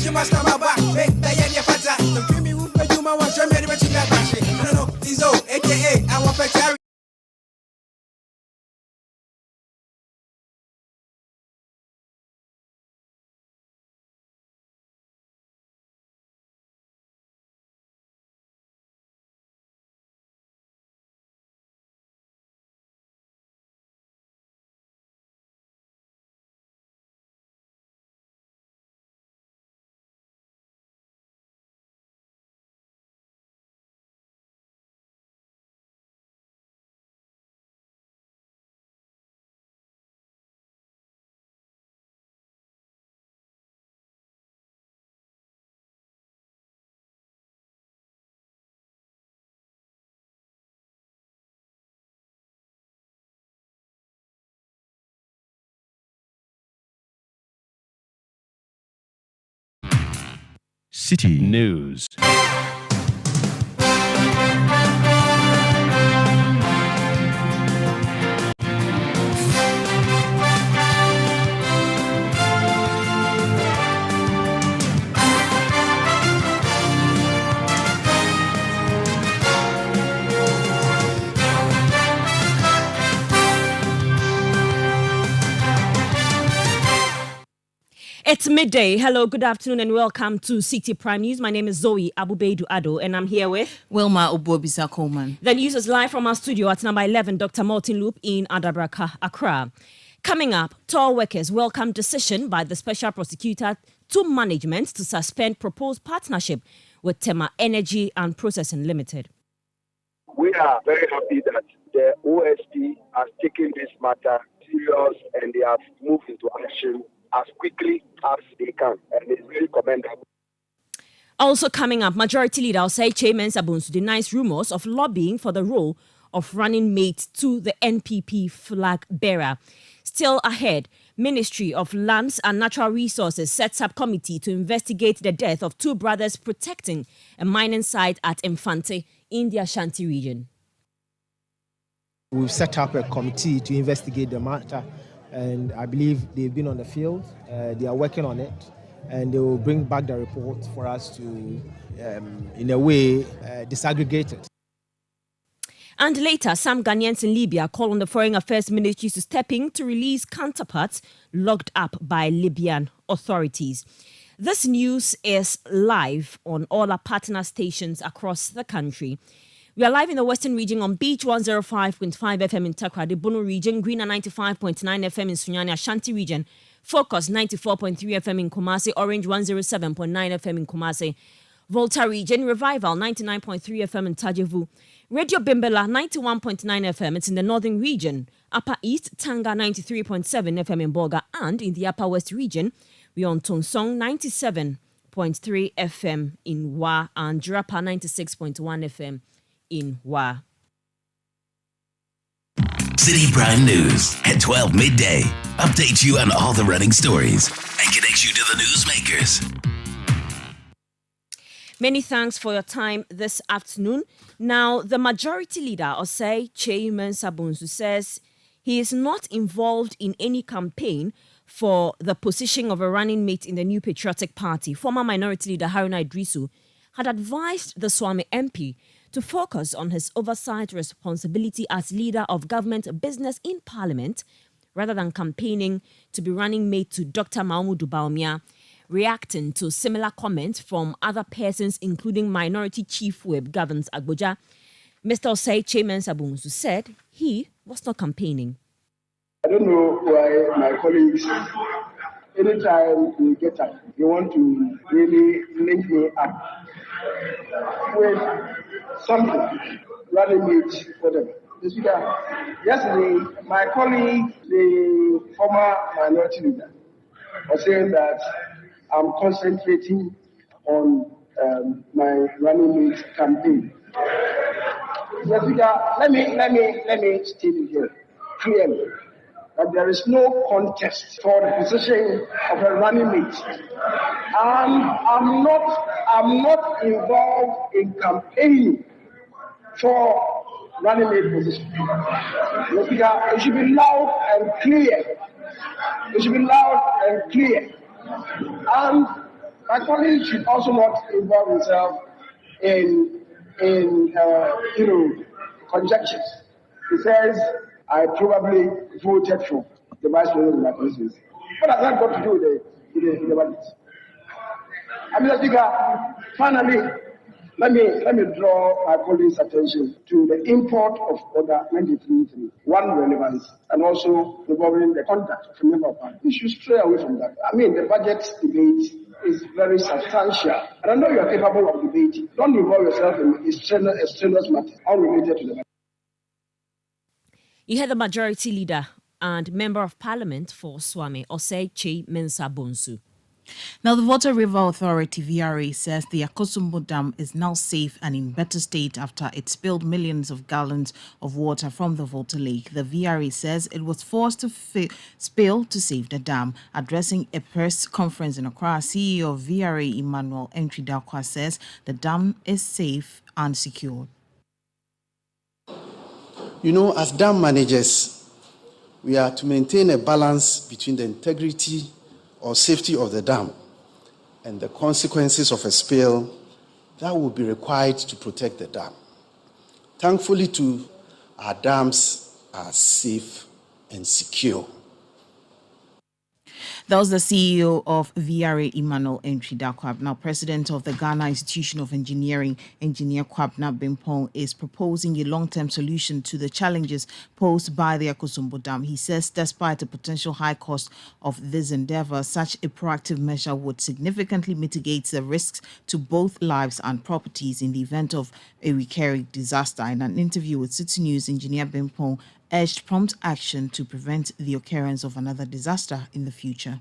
she must come back. Make the Yanya Fata. The creamy wood for you, my one, I'm ready to get back. I don't know, Tizo, aka, I want Petari. Citi News. It's midday. Hello, good afternoon, and welcome to Citi Prime News. My name is Zoe Abubeidu Ado, and I'm here with Wilma Obobisa Coleman. The news is live from our studio at number 11, Dr. Martin Loop in Adabraka, Accra. Coming up, toll workers welcome decision by the special prosecutor to management to suspend proposed partnership with Tema Energy and Processing Limited. We are very happy that the OSP has taken this matter serious and they have moved into action as quickly as they can, and it's really commendable. Also coming up, Majority Leader Osei Chairman Sabunsu denies rumours of lobbying for the role of running mate to the NPP flag bearer. Still ahead, Ministry of Lands and Natural Resources sets up committee to investigate the death of two brothers protecting a mining site at Infante in the Ashanti region. We've set up a committee to investigate the matter, and I believe they've been on the field. They are working on it, and they will bring back the report for us to, in a way, disaggregate it. And later, some Ghanaians in Libya call on the Foreign Affairs Ministry to step in to release counterparts locked up by Libyan authorities. This news is live on all our partner stations across the country. We are live in the Western region on Beach 105.5 FM in Takrady, Bono region, Green 95.9 FM in Sunyani, Ashanti region, Focus 94.3 FM in Kumasi, Orange 107.9 FM in Kumasi, Volta region, Revival 99.3 FM in Tajevu, Radio Bimbela 91.9 FM, it's in the Northern region, Upper East, Tanga 93.7 FM in Boga, and in the Upper West region, we are on Tonsong 97.3 FM in Wa and Drapa 96.1 FM in Wa. Citi Prime News at 12 midday. Update you on all the running stories and connect you to the newsmakers. Many thanks for your time this afternoon. Now, the Majority Leader, Osei Chairman Sabunsu, says he is not involved in any campaign for the position of a running mate in the New Patriotic Party. Former Minority Leader Haruna Idrisu had advised the Swami MP to focus on his oversight responsibility as leader of government business in Parliament rather than campaigning to be running mate to Dr. Mahmoud Baumia, reacting to similar comments from other persons, including Minority Chief Whip Gavins Agboja. Mr. Osei Chairman Sabunsu said he was not campaigning. I don't know why my colleagues, anytime we get up, they want to really link me up with something, running mate for them. Yesterday, my colleague, the former Minority Leader, was saying that I'm concentrating on my running mate campaign. Let me state it here clearly that there is no contest for the position of a running mate, and I'm not involved in campaigning for running mate position. It should be loud and clear. It should be loud and clear. And My colleague should also not involve himself in conjectures. He says, I probably voted for the vice president of my constituency. What has that got to do with the budget? Mr. Speaker, finally, let me draw my colleagues' attention to the import of Order 93.3, one relevance, and also involving the conduct of a member of parliament. We should stray away from that. The budget debate is very substantial, and I know you are capable of debating. Don't involve yourself in extraneous matters unrelated to the budget. You had the majority leader and member of parliament for Swami, Osei Che Mensah Bonsu. Now, the Water River Authority, VRA, says the Akosombo Dam is now safe and in better state after it spilled millions of gallons of water from the Volta Lake. The VRA says it was forced to spill to save the dam. Addressing a press conference in Accra, CEO of VRA, Emmanuel Entry-Dakwa, says the dam is safe and secure. As dam managers, we are to maintain a balance between the integrity or safety of the dam and the consequences of a spill that will be required to protect the dam. Thankfully, too, our dams are safe and secure. That was the CEO of VRA, Emmanuel Entry-Dakwa. Now, president of the Ghana Institution of Engineering, Engineer Kwabena Bimpong, is proposing a long-term solution to the challenges posed by the Akosombo Dam. He says despite the potential high cost of this endeavor, such a proactive measure would significantly mitigate the risks to both lives and properties in the event of a recurring disaster. In an interview with Citi News, Engineer Bimpong urged prompt action to prevent the occurrence of another disaster in the future.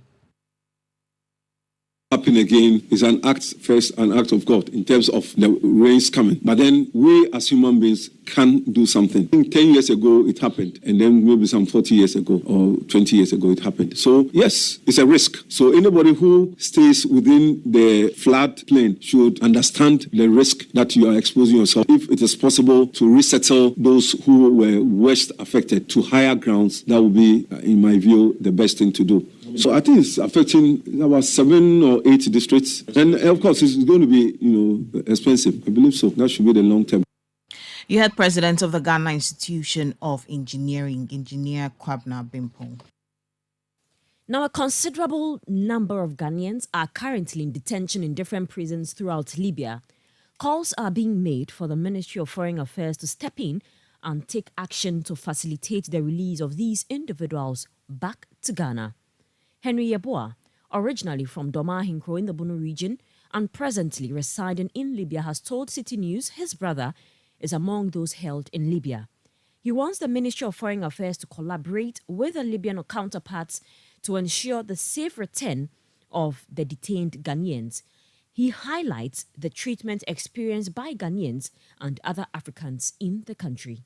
Happen again is an act of God in terms of the rains coming. But then we as human beings can do something. 10 years ago it happened, and then maybe some 40 years ago or 20 years ago it happened. So yes, it's a risk. So anybody who stays within the flood plain should understand the risk that you are exposing yourself. If it is possible to resettle those who were worst affected to higher grounds, that would be, in my view, the best thing to do. So I think it's affecting about 7 or 8 districts. And of course, it's going to be, expensive. I believe so. That should be the long term. You heard President of the Ghana Institution of Engineering, Engineer Kwabena Bimpong. Now, a considerable number of Ghanaians are currently in detention in different prisons throughout Libya. Calls are being made for the Ministry of Foreign Affairs to step in and take action to facilitate the release of these individuals back to Ghana. Henry Yeboah, originally from Doma-Hinkro in the Bono region and presently residing in Libya, has told Citi News his brother is among those held in Libya. He wants the Ministry of Foreign Affairs to collaborate with the Libyan counterparts to ensure the safe return of the detained Ghanaians. He highlights the treatment experienced by Ghanaians and other Africans in the country.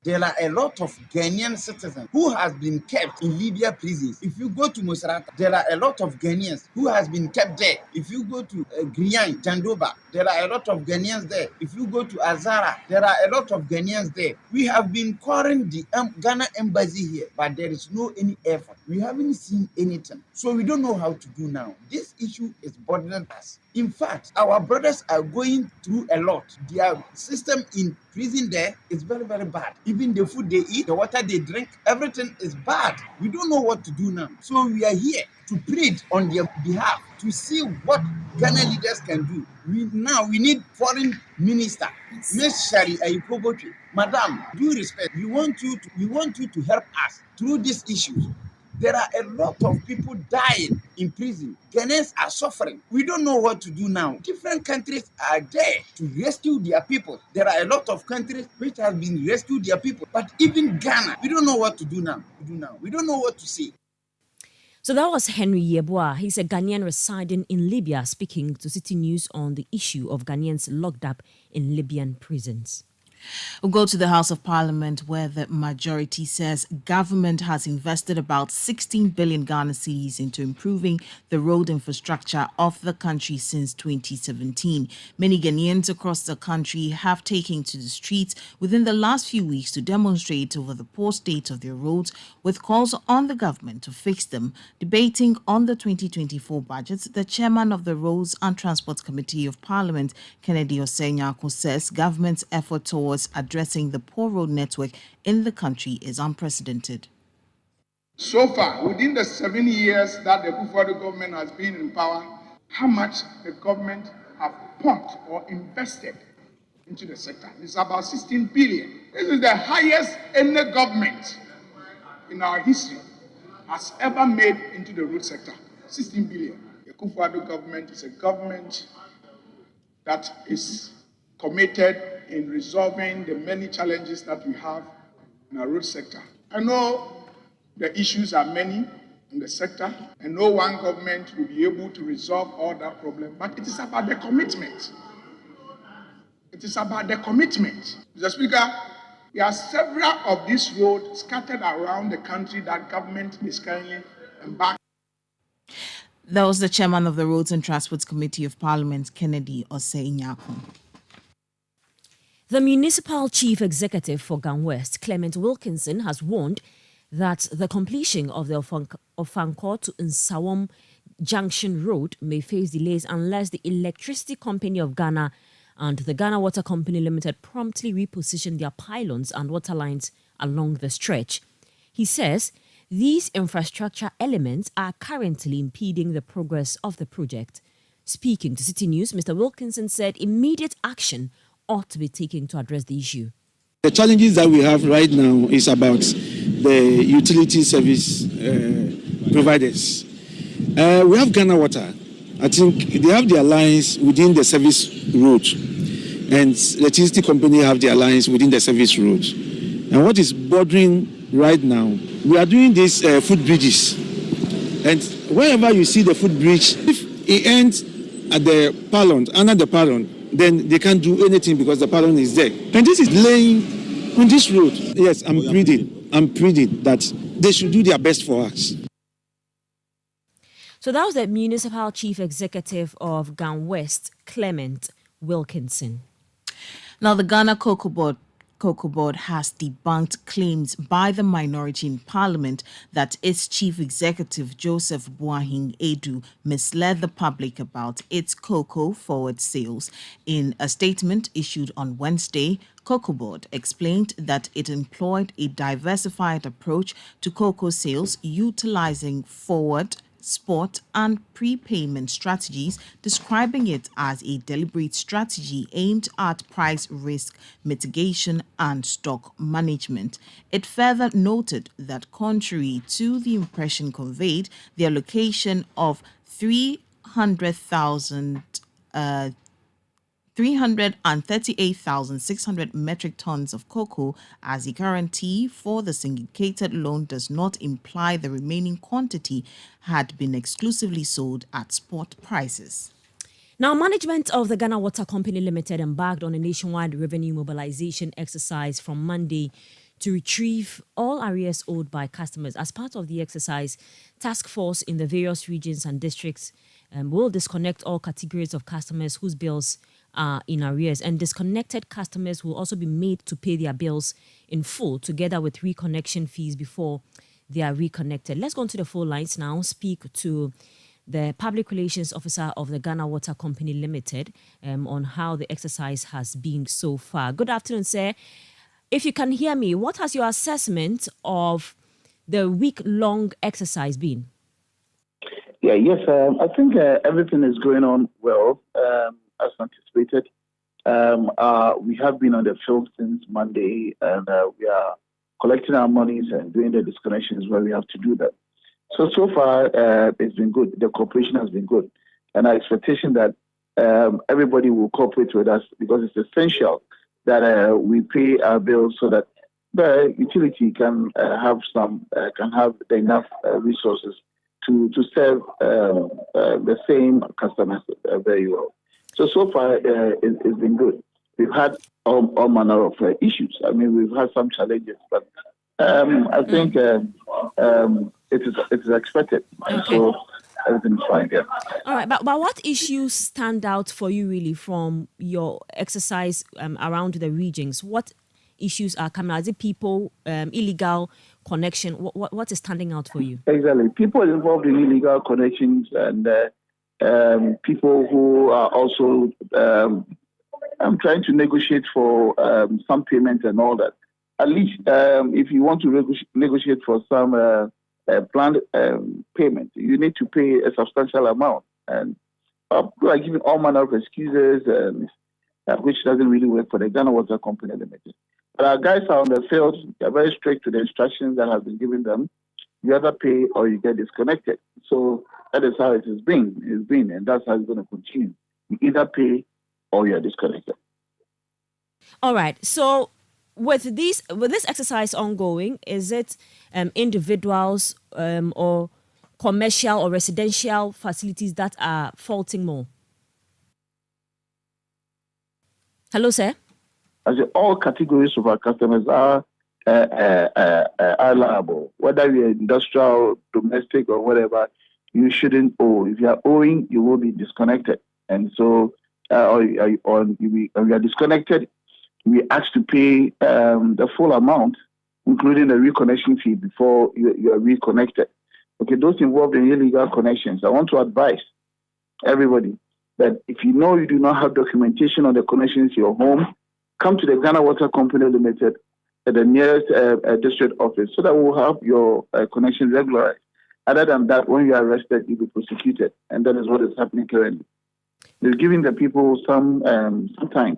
There are a lot of Ghanaian citizens who has been kept in Libya prisons. If you go to Musrata, there are a lot of Ghanaians who has been kept there. If you go to Grian, Jandoba, there are a lot of Ghanaians there. If you go to Azara, there are a lot of Ghanaians there. We have been calling the Ghana embassy here, but there is no any effort. We haven't seen anything. So we don't know how to do now. This issue is bothering us. In fact, our brothers are going through a lot. Their system in prison there is very, very bad. Even the food they eat, the water they drink, everything is bad. We don't know what to do now. So we are here to plead on their behalf to see what Ghana leaders can do. We need foreign minister, Ms. Shari Ayikoboche. Madam, due respect, we want you to help us through these issues. There are a lot of people dying in prison. Ghanaians are suffering. We don't know what to do now. Different countries are there to rescue their people. There are a lot of countries which have been rescued their people. But even Ghana, we don't know what to do now. We don't know what to say. So that was Henry Yeboah. He's a Ghanaian residing in Libya, speaking to Citi News on the issue of Ghanaians locked up in Libyan prisons. We'll go to the House of Parliament, where the majority says government has invested about 16 billion Ghana cedis into improving the road infrastructure of the country since 2017. Many Ghanaians across the country have taken to the streets within the last few weeks to demonstrate over the poor state of their roads, with calls on the government to fix them. Debating on the 2024 budget, the chairman of the Roads and Transport Committee of Parliament, Kennedy Osei-Nyarko, says government's effort towards addressing the poor road network in the country is unprecedented. So far, within the 7 years that the Kufuor government has been in power, how much the government have pumped or invested into the sector? It's about 16 billion. This is the highest any government in our history has ever made into the road sector. 16 billion. The Kufuor government is a government that is committed in resolving the many challenges that we have in our road sector. I know the issues are many in the sector, and no one government will be able to resolve all that problem, but it is about the commitment. It is about the commitment. Mr. Speaker, there are several of these roads scattered around the country that government is currently embarking. That was the chairman of the Roads and Transport Committee of Parliament, Kennedy Osei-Nyarko. The municipal chief executive for Gan West, Clement Wilkinson, has warned that the completion of the Ofankor to Nsawam Junction Road may face delays unless the Electricity Company of Ghana and the Ghana Water Company Limited promptly reposition their pylons and water lines along the stretch. He says these infrastructure elements are currently impeding the progress of the project. Speaking to City News, Mr. Wilkinson said immediate action ought to be taken to address the issue. The challenges that we have right now is about the utility service providers. We have Ghana Water. I think they have their lines within the service road, and Electricity Company have their lines within the service road. And what is bothering right now, we are doing these footbridges, and wherever you see the footbridge, if it ends at the pylon, under the pylon, then they can't do anything because the pylon is there. And this is laying on this road. Yes, I'm pleading that they should do their best for us. So that was the municipal chief executive of Gan West, Clement Wilkinson. Now, the Ghana Cocoa Board has debunked claims by the minority in Parliament that its chief executive, Joseph Boahin Edu, misled the public about its cocoa forward sales. In a statement issued on Wednesday, Cocoa Board explained that it employed a diversified approach to cocoa sales, utilizing forward, spot and prepayment strategies, describing it as a deliberate strategy aimed at price risk mitigation and stock management. It further noted that contrary to the impression conveyed, the allocation of 338,600 metric tons of cocoa as a guarantee for the syndicated loan does not imply the remaining quantity had been exclusively sold at spot prices. Now, management of the Ghana Water Company Limited embarked on a nationwide revenue mobilization exercise from Monday to retrieve all arrears owed by customers. As part of the exercise, task force in the various regions and districts will disconnect all categories of customers whose bills are in arrears, and disconnected customers will also be made to pay their bills in full together with reconnection fees before they are reconnected. Let's go on to the phone lines now, speak to the Public Relations Officer of the Ghana Water Company Limited on how the exercise has been so far. Good afternoon, sir. If you can hear me, what has your assessment of the week-long exercise been? Yes, I think everything is going on well, as anticipated. We have been on the field since Monday, and we are collecting our monies and doing the disconnections where we have to do that. So far, it's been good. The cooperation has been good. And our expectation that everybody will cooperate with us, because it's essential that we pay our bills so that the utility can have enough resources to serve the same customers very well. So far, it's been good. we've had all manner of issues. I mean, we've had some challenges, but I think it is expected. Okay. So everything's fine. Yeah. All right, but what issues stand out for you really from your exercise around the regions? What issues are coming out? Is it people, illegal connection? What is standing out for you? Exactly. People involved in illegal connections and people who are also trying to negotiate for some payment and all that. At least if you want to negotiate for some planned payment, you need to pay a substantial amount. And people are giving all manner of excuses, which doesn't really work for the Ghana Water Company Limited. But our guys are on the field. They're very strict to the instructions that have been given them. You either pay or you get disconnected. So that is how it has been. And that's how it's going to continue. You either pay or you're disconnected. All right. So with this exercise ongoing, is it individuals or commercial or residential facilities that are faulting more? Hello, sir. I say all categories of our customers are liable. Whether you're industrial, domestic, or whatever, you shouldn't owe. If you are owing, you will be disconnected. And so, or you are disconnected, we ask to pay the full amount, including the reconnection fee, before you are reconnected. Okay, those involved in illegal connections, I want to advise everybody that if you know you do not have documentation on the connections to your home, come to the Ghana Water Company Limited at the nearest district office so that we'll have your connection regularized. Other than that, when you are arrested, you'll be prosecuted. And that is what is happening currently. They're giving the people some time.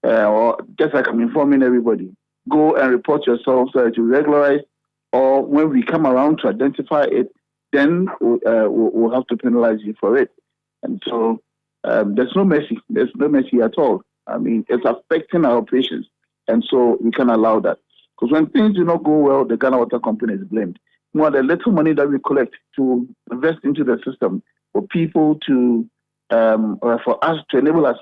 Or just like I'm informing everybody, go and report yourself so that you regularize. Or when we come around to identify it, then we'll have to penalize you for it. And so there's no mercy. There's no mercy at all. I mean, it's affecting our operations. And so we can allow that. Because when things do not go well, the Ghana Water Company is blamed. More the little money that we collect to invest into the system for people to, or for us to enable us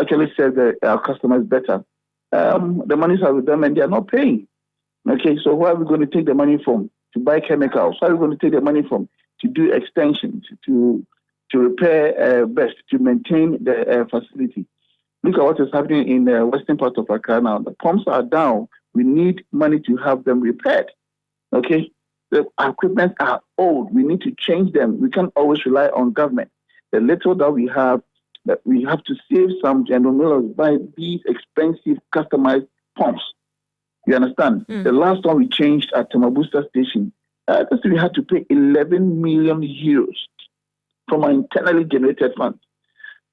actually serve our customers better, the monies are with them and they are not paying. Okay, so where are we going to take the money from? To buy chemicals? Where are we going to take the money from? To do extensions, to repair best, to maintain the facility. Look at what is happening in the western part of Accra now. The pumps are down. We need money to have them repaired. Okay? The equipment are old. We need to change them. We can't always rely on government. The little that we have to save some general millers by these expensive customized pumps. You understand? The last one we changed at Tamabusta Station, we had to pay 11 million euros from our internally generated funds.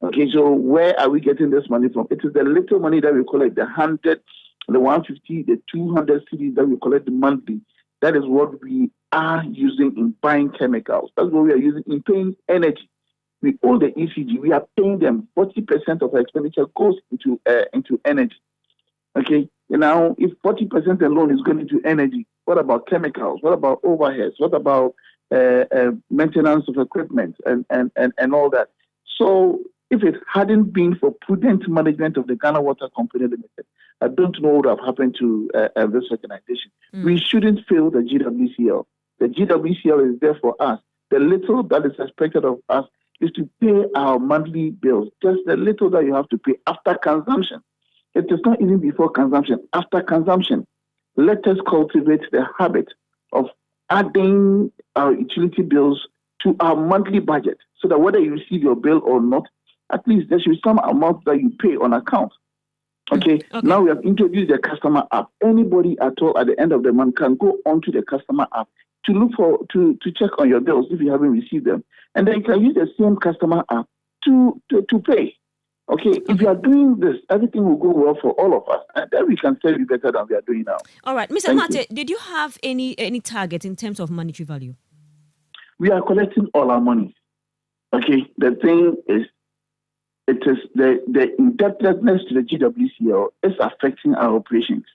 Okay, so where are we getting this money from? It is the little money that we collect, the 100, the 150, the 200 cedis that we collect monthly. That is what we are using in buying chemicals. That's what we are using in paying energy. We owe the ECG. We are paying them. 40% of our expenditure goes into energy. Okay, now if 40% alone is going into energy, what about chemicals? What about overheads? What about maintenance of equipment and all that? So if it hadn't been for prudent management of the Ghana Water Company Limited, I don't know what would have happened to this organization. We shouldn't fail the GWCL. The GWCL is there for us. The little that is expected of us is to pay our monthly bills. Just the little that you have to pay after consumption. It is not even before consumption. After consumption, let us cultivate the habit of adding our utility bills to our monthly budget so that whether you receive your bill or not, at least there should be some amount that you pay on account. Okay. Now we have introduced the customer app. Anybody at all at the end of the month can go onto the customer app to look for, to check on your bills if you haven't received them. And then you can use the same customer app to pay. Okay, if you are doing this, everything will go well for all of us. And then we can serve you better than we are doing now. All right. Mr. Mate, did you have any target in terms of monetary value? We are collecting all our money. Okay, the thing is, it is the indebtedness to the GWCL is affecting our operations.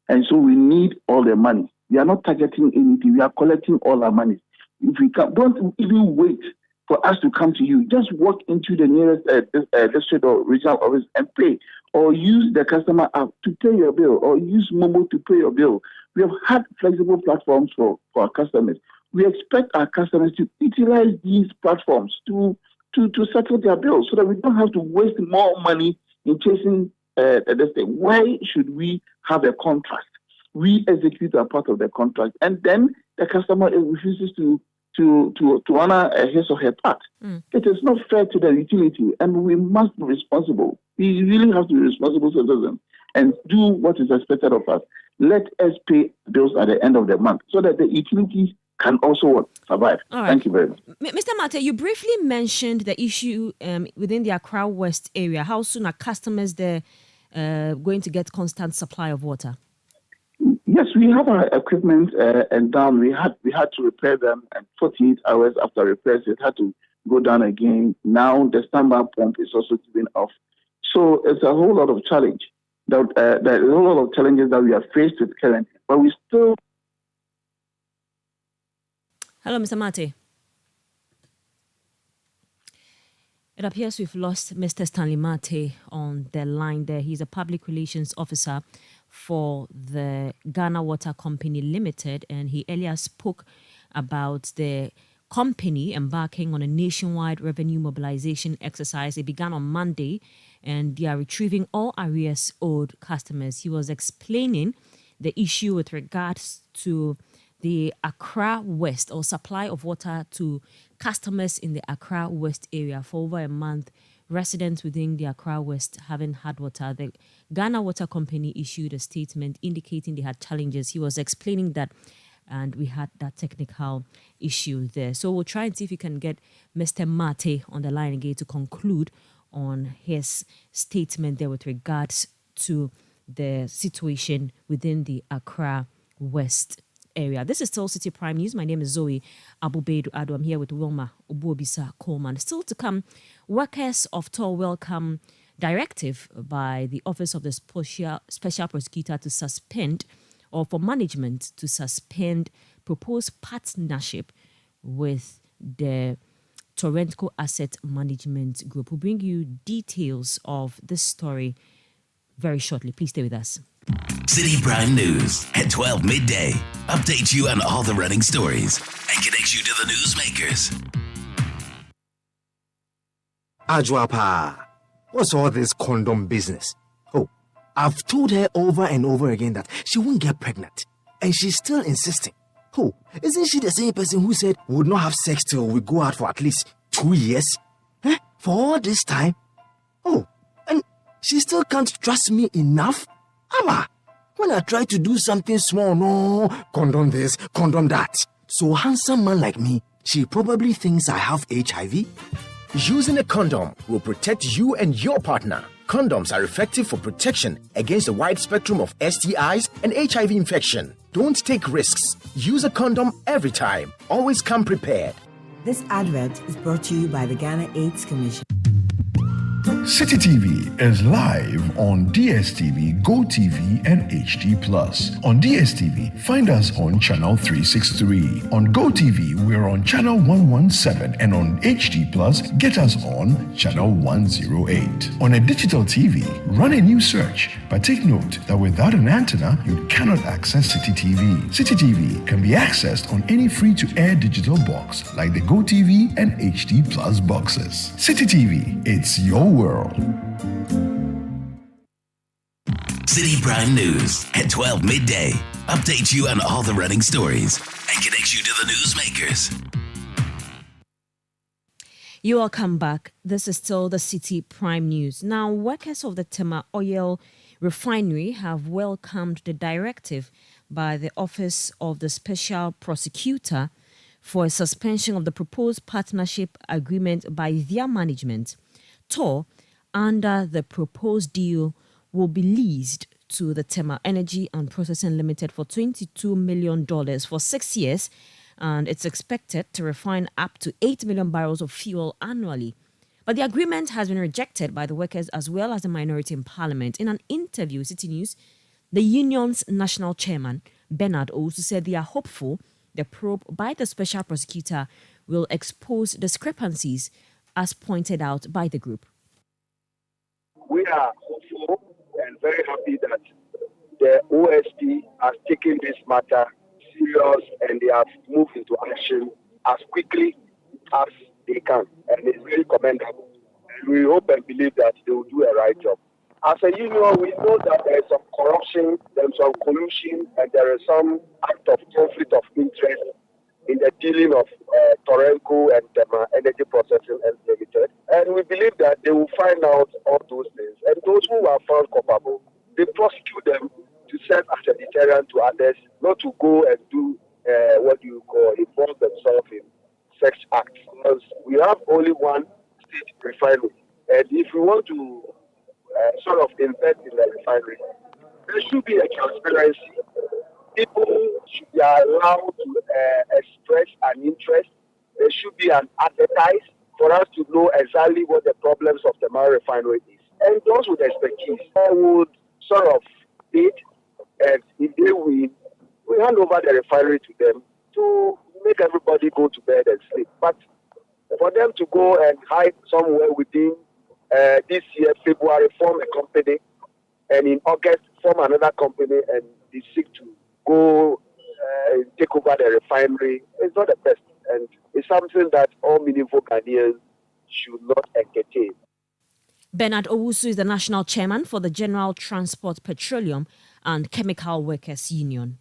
And so we need all the money. We are not targeting anything. We are collecting all our money. If we don't even wait for us to come to you, just walk into the nearest district or regional office and pay. or use the customer app to pay your bill, or use Momo to pay your bill. We have had flexible platforms for our customers. We expect our customers to utilize these platforms to settle their bills so that we don't have to waste more money in chasing this thing. Why should we have a contract? We execute a part of the contract, and then the customer refuses to honor his or her part. It is not fair to the utility, and we must be responsible. We really have to be responsible citizens and do what is expected of us. Let us pay bills at the end of the month so that the utilities can also survive. Right. Thank you very much. Mr. Mate, you briefly mentioned the issue within the Accra West area. How soon are customers there going to get constant supply of water? Yes, we have our equipment and down. We had to repair them, and 48 hours after repairs, it had to go down again. Now the standby pump is also giving off. So it's a whole lot of challenge. There's a whole lot of challenges that we are faced with currently, but we still. Hello, Mr. Mate. It appears we've lost Mr. Stanley Mate on the line there. He's a public relations officer for the Ghana Water Company Limited, and he earlier spoke about the company embarking on a nationwide revenue mobilization exercise. It began on Monday, and they are retrieving all arrears owed customers. He was explaining the issue with regards to the Accra West, or supply of water to customers in the Accra West area. For over a month, residents within the Accra West haven't had water. The Ghana Water Company issued a statement indicating they had challenges. He was explaining that, and we had that technical issue there. So we'll try and see if we can get Mr. Mate on the line again to conclude on his statement there with regards to the situation within the Accra West area. This is still Citi Prime News. My name is Zoe Abubedu Ado. I'm here with Wilma Obuobisa Coleman. Still to come, workers of TOR welcome directive by the Office of the Special Prosecutor to suspend, or for management to suspend, proposed partnership with the Torrentco Asset Management Group. We'll bring you details of this story very shortly. Please stay with us. Citi Prime News at 12 midday. Update you on all the running stories and connects you to the newsmakers. Ajwapa, what's all this condom business? Oh, I've told her over and over again that she won't get pregnant, and she's still insisting. Oh, isn't she the same person who said we would not have sex till we go out for at least 2 years? For all this time? Oh, and she still can't trust me enough? Abba, when I try to do something small, no, condom this, condom that. So handsome man like me, she probably thinks I have HIV. Using a condom will protect you and your partner. Condoms are effective for protection against a wide spectrum of STIs and HIV infection. Don't take risks. Use a condom every time. Always come prepared. This advert is brought to you by the Ghana AIDS Commission. Citi TV is live on DSTV, GoTV, and HD+. On DSTV, find us on channel 363. On GoTV, we're on channel 117, and on HD+, get us on channel 108. On a digital TV, run a new search, but take note that without an antenna, you cannot access Citi TV. Citi TV can be accessed on any free-to-air digital box like the GoTV and HD+ boxes. Citi TV, it's your world. Citi Prime News at 12 midday. Update you on all the running stories and connects you to the newsmakers. You all come back. This is still the Citi Prime News. Now, workers of the Tema Oil Refinery have welcomed the directive by the Office of the Special Prosecutor for a suspension of the proposed partnership agreement by their management. TOR, under the proposed deal, will be leased to the Tema Energy and Processing Limited for $22 million for 6 years, and it's expected to refine up to 8 million barrels of fuel annually. But the agreement has been rejected by the workers as well as the minority in Parliament. In an interview with Citi News, the union's national chairman, Bernard Owusu, said they are hopeful the probe by the special prosecutor will expose discrepancies as pointed out by the group. We are hopeful and very happy that the OSP has taken this matter serious and they have moved into action as quickly as they can. And it's very commendable. And we hope and believe that they will do a right job. As a union, we know that there is some corruption, there is some collusion, and there is some act of conflict of interest in the dealing of Torenco and Tema Energy Processing Limited. And we believe that they will find out all those things. And those who are found culpable, they prosecute them to serve as a deterrent to others, not to go and do involve themselves in sex acts. Because we have only one state refinery. And if we want to sort of invest in the refinery, there should be a transparency. People should be allowed to express an interest. There should be an advertise for us to know exactly what the problems of the Mara refinery is. And those with expertise would sort of bid, and if they win, we hand over the refinery to them to make everybody go to bed and sleep. But for them to go and hide somewhere within this year, February, form a company, and in August, form another company, and they seek to go take over the refinery, it's not the best. And it's something that all meaningful Ghanaians should not entertain. Bernard Owusu is the national chairman for the General Transport, Petroleum and Chemical Workers Union.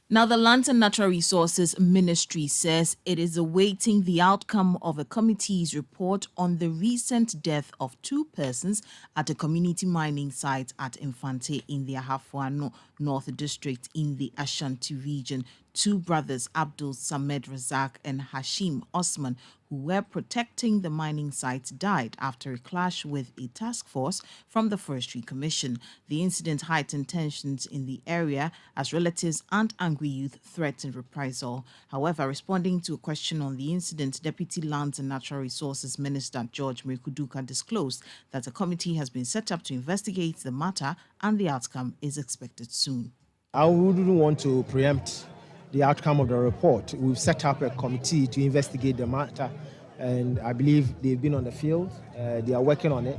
Now, the Lands and Natural Resources Ministry says it is awaiting the outcome of a committee's report on the recent death of 2 persons at a community mining site at Infante in the Ahafuano North District in the Ashanti region. 2 brothers, Abdul Samed Razak and Hashim Osman, who were protecting the mining site, died after a clash with a task force from the Forestry Commission. The incident heightened tensions in the area as relatives and angry youth threatened reprisal. However, responding to a question on the incident, Deputy Lands and Natural Resources Minister George Mekuduka disclosed that a committee has been set up to investigate the matter and the outcome is expected soon. I wouldn't want to preempt the outcome of the report. We've set up a committee to investigate the matter, and I believe they've been on the field. They are working on it,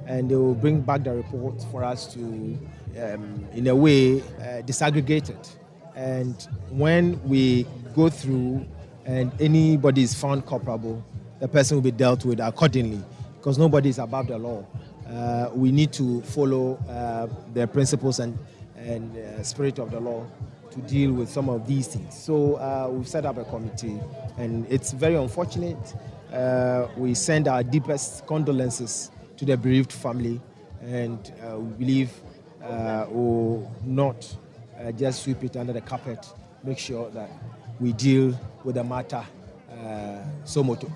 and they will bring back the report for us to, in a way, disaggregate it. And when we go through and anybody is found culpable, the person will be dealt with accordingly, because nobody is above the law. We need to follow the principles and spirit of the law to deal with some of these things. So we've set up a committee, and it's very unfortunate. We send our deepest condolences to the bereaved family, and we believe we'll not just sweep it under the carpet, make sure that we deal with the matter somoto.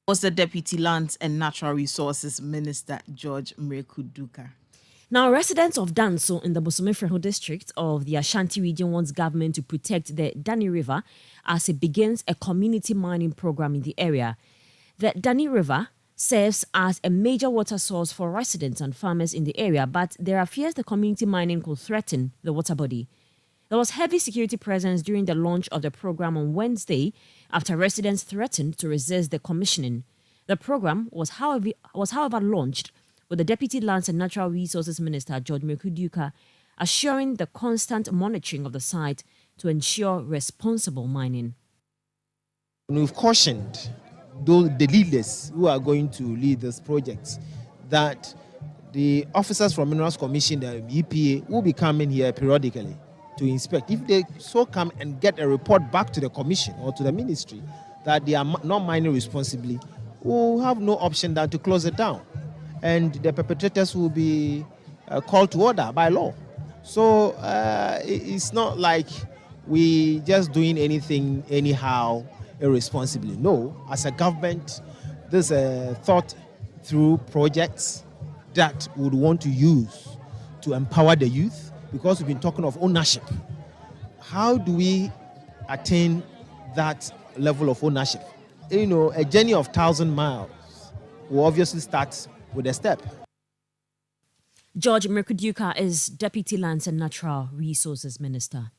Was the Deputy Lands and Natural Resources Minister George Mekuduka. Now, residents of Danso in the Bosomefreho district of the Ashanti region wants government to protect the Dani River as it begins a community mining program in the area. The Dani River serves as a major water source for residents and farmers in the area, but there are fears the community mining could threaten the water body. There was heavy security presence during the launch of the program on Wednesday after residents threatened to resist the commissioning. The program was however launched with the Deputy Lands and Natural Resources Minister George Mekuduka assuring the constant monitoring of the site to ensure responsible mining. We've cautioned the leaders who are going to lead this project that the officers from Minerals Commission, the EPA, will be coming here periodically to inspect. If they so come and get a report back to the commission or to the ministry that they are not mining responsibly, we'll have no option than to close it down. And the perpetrators will be called to order by law. So it's not like we just doing anything anyhow, irresponsibly. No, as a government, there's a thought through projects that we would want to use to empower the youth, because we've been talking of ownership. How do we attain that level of ownership? You know, a journey of 1,000 miles will obviously start with a step. George Mekuduka is Deputy Lands and Natural Resources Minister.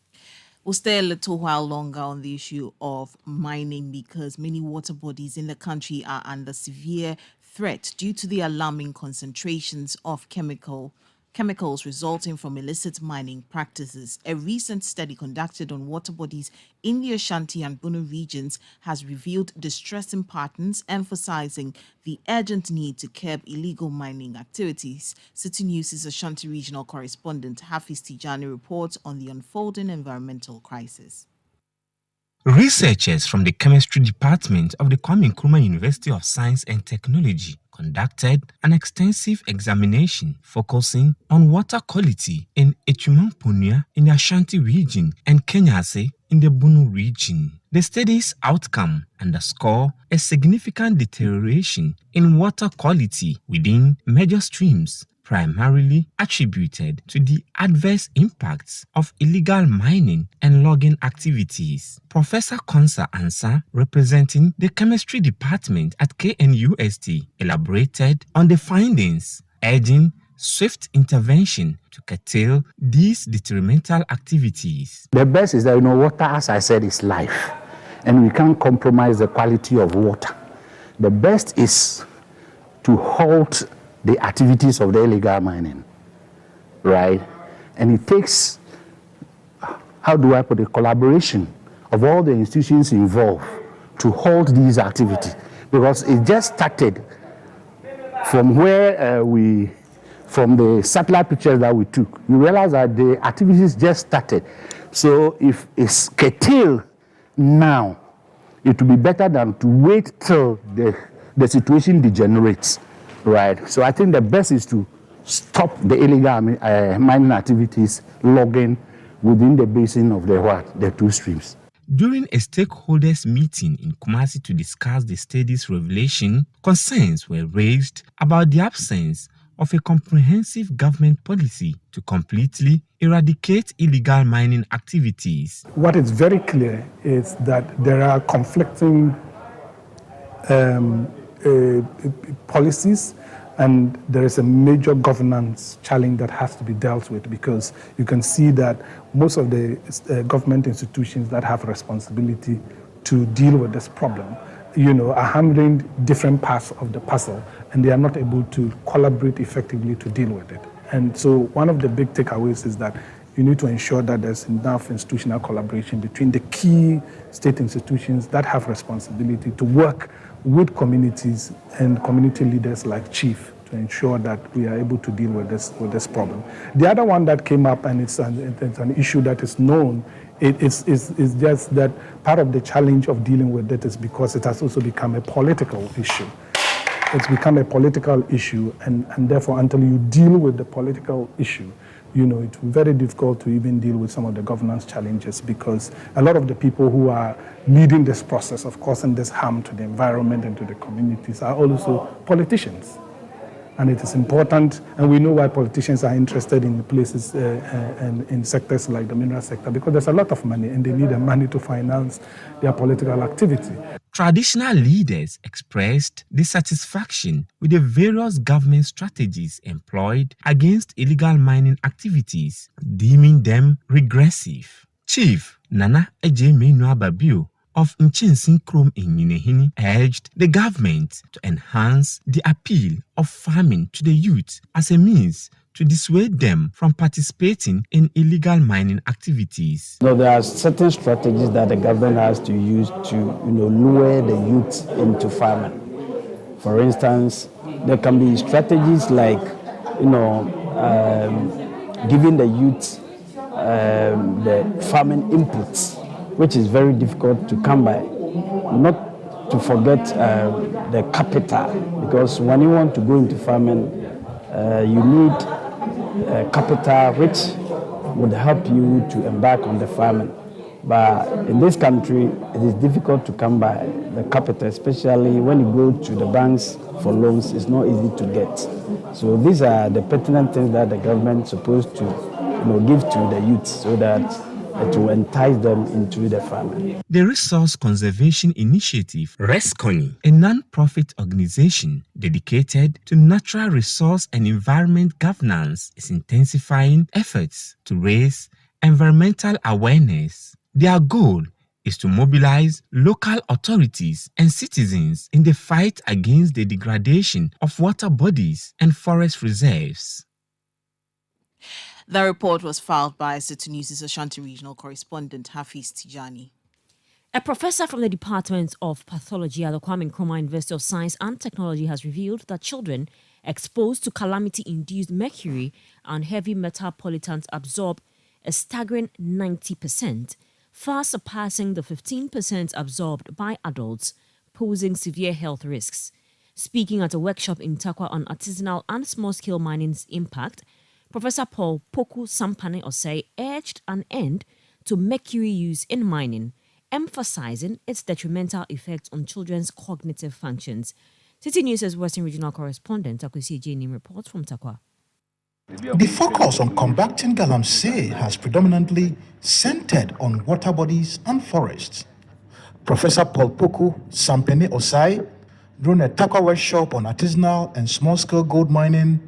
We'll stay a little while longer on the issue of mining because many water bodies in the country are under severe threat due to the alarming concentrations of chemicals resulting from illicit mining practices. A recent study conducted on water bodies in the Ashanti and Bono regions has revealed distressing patterns, emphasizing the urgent need to curb illegal mining activities. Citi News' Ashanti regional correspondent Hafiz Tijani reports on the unfolding environmental crisis. Researchers from the chemistry department of the Kwame Nkrumah University of Science and Technology conducted an extensive examination focusing on water quality in Echumamponia in the Ashanti region and Kenyase in the Bono region. The study's outcome underscore a significant deterioration in water quality within major streams, primarily attributed to the adverse impacts of illegal mining and logging activities. Professor Konsa Ansa, representing the chemistry department at KNUST, elaborated on the findings, urging swift intervention to curtail these detrimental activities. The best is that, water, as I said, is life, and we can't compromise the quality of water. The best is to halt the activities of the illegal mining, right? And it takes, how do I put it, collaboration of all the institutions involved to halt these activities, because it just started from where from the satellite pictures that we took. You realize that the activities just started. So if it's curtailed now, it will be better than to wait till the situation degenerates. Right. So I think the best is to stop the illegal mining activities, logging within the basin of the two streams. During a stakeholders meeting in Kumasi to discuss the study's revelation, concerns were raised about the absence of a comprehensive government policy to completely eradicate illegal mining activities. What is very clear is that there are conflicting policies, and there is a major governance challenge that has to be dealt with, because you can see that most of the government institutions that have responsibility to deal with this problem, are handling different parts of the puzzle, and they are not able to collaborate effectively to deal with it. And so one of the big takeaways is that you need to ensure that there's enough institutional collaboration between the key state institutions that have responsibility to work with communities and community leaders like Chief to ensure that we are able to deal with this problem. The other one that came up, and it's an issue that is known, it's just that part of the challenge of dealing with it is because it has also become a political issue. It's become a political issue, and therefore until you deal with the political issue, it's very difficult to even deal with some of the governance challenges, because a lot of the people who are leading this process of causing this harm to the environment and to the communities are also politicians. And it is important, and we know why politicians are interested in places and in sectors like the mineral sector, because there's a lot of money and they need the money to finance their political activity. Traditional leaders expressed dissatisfaction with the various government strategies employed against illegal mining activities, deeming them regressive. Chief Nana Ejemenu Ababio of Nchensin Krom in Yinehini urged the government to enhance the appeal of farming to the youth as a means to dissuade them from participating in illegal mining activities. So there are certain strategies that the government has to use to lure the youth into farming. For instance, there can be strategies like giving the youth the farming inputs, which is very difficult to come by. Not to forget the capital, because when you want to go into farming, you need capital which would help you to embark on the farming. But in this country, it is difficult to come by the capital, especially when you go to the banks for loans. It's not easy to get. So these are the pertinent things that the government is supposed to give to the youth, so that to entice them into the farming. The Resource Conservation Initiative, RESCONI, a non-profit organization dedicated to natural resource and environment governance, is intensifying efforts to raise environmental awareness. Their goal is to mobilize local authorities and citizens in the fight against the degradation of water bodies and forest reserves. The report was filed by Citi News' Ashanti regional correspondent Hafiz Tijani. A professor from the Department of Pathology at the Kwame Nkrumah University of Science and Technology has revealed that children exposed to calamity-induced mercury and heavy metal pollutants absorb a staggering 90%, far surpassing the 15% absorbed by adults, posing severe health risks. Speaking at a workshop in Takwa on artisanal and small-scale mining's impact, Professor Paul Poku Sampane Osei urged an end to mercury use in mining, emphasizing its detrimental effects on children's cognitive functions. Citi News' Western Regional Correspondent Akwesi Jenim reports from Takwa. The focus on combating galamsey has predominantly centered on water bodies and forests. Professor Paul Poku Sampane Osei, during a Takwa workshop on artisanal and small-scale gold mining,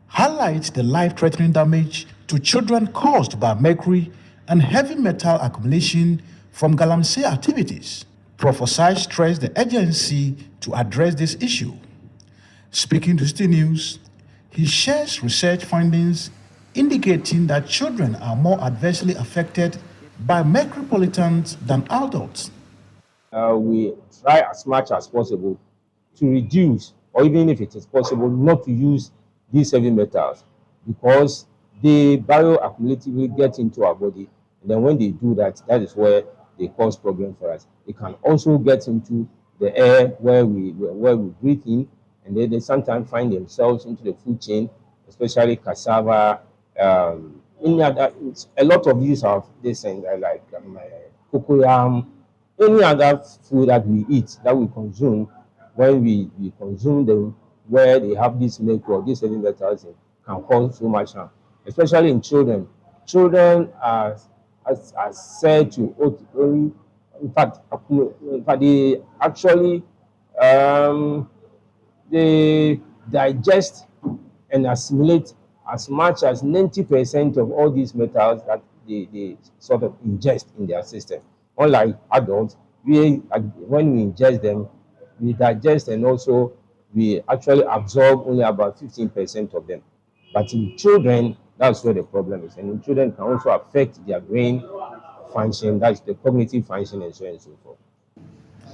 highlights the life-threatening damage to children caused by mercury and heavy metal accumulation from galamsey activities. Prof. Osei stressed the urgency to address this issue. Speaking to Citi News, he shares research findings indicating that children are more adversely affected by mercury pollutants than adults. We try as much as possible to reduce, or even if it is possible, not to use these heavy metals, because they bioaccumulatively get into our body, and then when they do that, that is where they cause problems for us. It can also get into the air where we breathe in, and they sometimes find themselves into the food chain, especially cassava. Any other, a lot of these are this and like cocoyam, any other food that we eat, that we consume. When we consume them where they have this mercury or this heavy metals, can cause so much harm, especially in children. Children are said to only, in fact they actually they digest and assimilate as much as 90% of all these metals that they sort of ingest in their system. Unlike adults, when we ingest them, we digest and also we actually absorb only about 15% of them. But in children, that's where the problem is. And in children, can also affect their brain function, that's the cognitive function, and so on and so forth.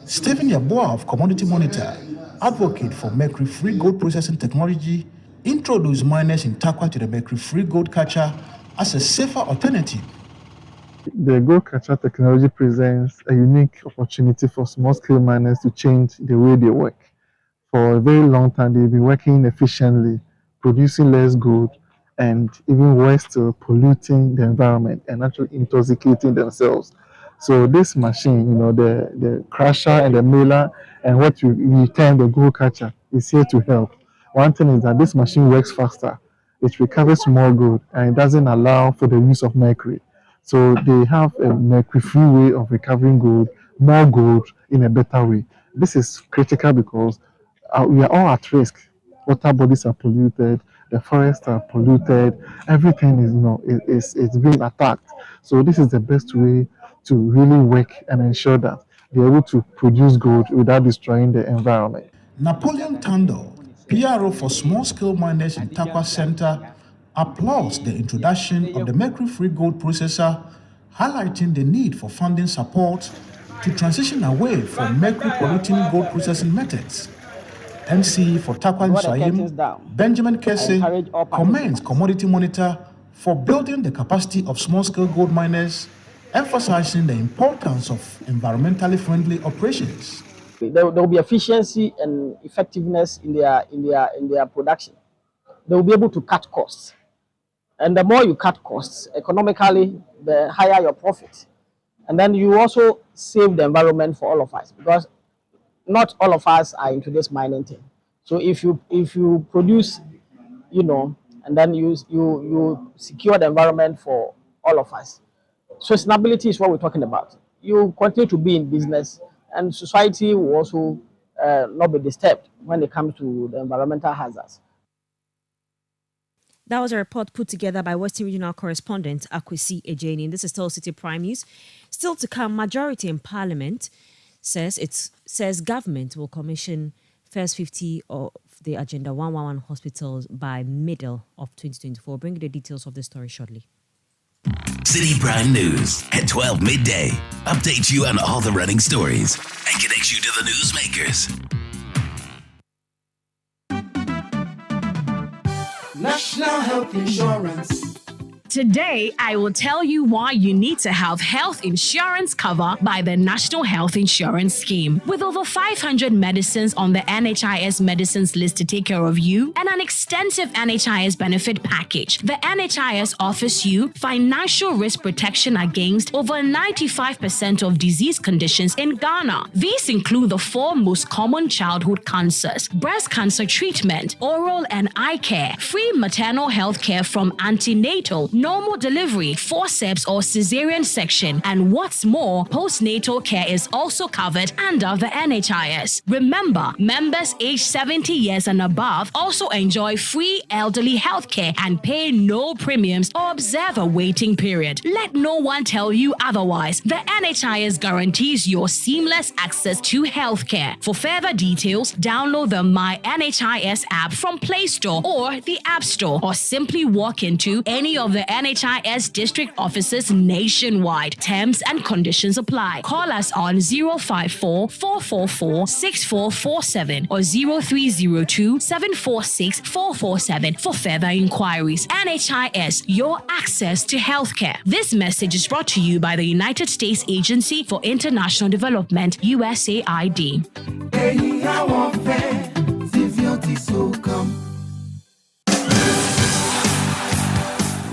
Stephen Yabua of Commodity Monitor, advocate for mercury-free gold processing technology, introduced miners in Takwa to the mercury-free gold catcher as a safer alternative. The gold catcher technology presents a unique opportunity for small-scale miners to change the way they work. For a very long time, they've been working efficiently, producing less gold, and even worse, still polluting the environment and actually intoxicating themselves. So this machine, the crusher and the mailer and what you term the gold catcher is here to help. One thing is that this machine works faster. It recovers more gold and it doesn't allow for the use of mercury. So they have a mercury-free way of recovering gold, more gold in a better way. This is critical because we are all at risk. Water bodies are polluted, the forests are polluted, everything is being attacked. So this is the best way to really work and ensure that they're able to produce gold without destroying the environment. Napoleon Tando, PRO for small-scale miners in Takwa Center, applauds the introduction of the mercury-free gold processor, highlighting the need for funding support to transition away from mercury-polluting gold processing methods. MC for Takwa Nsayim, Benjamin Kesse, commends Commodity Monitor for building the capacity of small-scale gold miners, emphasizing the importance of environmentally friendly operations. There will be efficiency and effectiveness in their production. They will be able to cut costs, and the more you cut costs economically, the higher your profit, and then you also save the environment for all of us, because not all of us are into this mining thing. So if you produce, and then you secure the environment for all of us. Sustainability is what we're talking about. You continue to be in business, and society will also not be disturbed when it comes to the environmental hazards. That was a report put together by Western Regional correspondent Akwesi Ejeni. This is still Citi Prime News. Still to come, majority in Parliament says government will commission first 50 of the Agenda 111 hospitals by middle of 2024. Bring you the details of the story shortly. Citi Prime News at 12 midday. Update you on all the running stories and connect you to the newsmakers. National Health Insurance. Today, I will tell you why you need to have health insurance cover by the National Health Insurance Scheme. With over 500 medicines on the NHIS medicines list to take care of you and an extensive NHIS benefit package, the NHIS offers you financial risk protection against over 95% of disease conditions in Ghana. These include the 4 most common childhood cancers: breast cancer treatment, oral and eye care, free maternal health care from antenatal, normal delivery, forceps or cesarean section, and what's more, postnatal care is also covered under the NHIS. Remember, members aged 70 years and above also enjoy free elderly health care and pay no premiums or observe a waiting period. Let no one tell you otherwise. The NHIS guarantees your seamless access to health care. For further details, download the My NHIS app from Play Store or the App Store, or simply walk into any of the NHIS district offices nationwide. Terms and conditions apply. Call us on 054 444 6447 or 0302 746 447 for further inquiries. NHIS, your access to healthcare. This message is brought to you by the United States Agency for International Development, USAID.